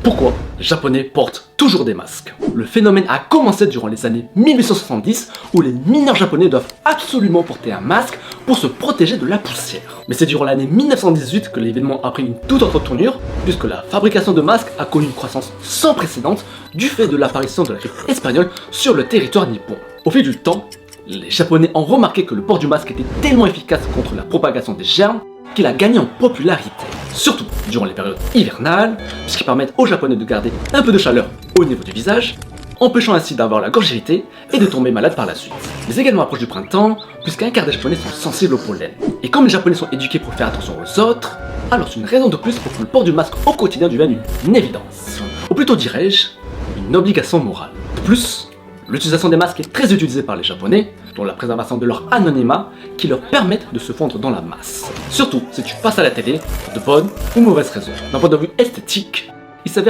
Pourquoi les Japonais portent toujours des masques? Le phénomène a commencé durant les années 1870 où les mineurs japonais doivent absolument porter un masque pour se protéger de la poussière. Mais c'est durant l'année 1918 que l'événement a pris une toute autre tournure puisque la fabrication de masques a connu une croissance sans précédent du fait de l'apparition de la grippe espagnole sur le territoire nippon. Au fil du temps, les Japonais ont remarqué que le port du masque était tellement efficace contre la propagation des germes qu'il a gagné en popularité, surtout durant les périodes hivernales, puisqu'ils permettent aux Japonais de garder un peu de chaleur au niveau du visage, empêchant ainsi d'avoir la gorge irritée et de tomber malade par la suite. Mais également à l'approche du printemps, puisqu'un quart des Japonais sont sensibles au pollen. Et comme les Japonais sont éduqués pour faire attention aux autres, alors c'est une raison de plus pour que le port du masque au quotidien devienne une évidence, ou plutôt dirais-je, une obligation morale. De plus, l'utilisation des masques est très utilisée par les Japonais, dont la préservation de leur anonymat qui leur permettent de se fondre dans la masse. Surtout si tu passes à la télé pour de bonnes ou mauvaises raisons. D'un point de vue esthétique, il s'avère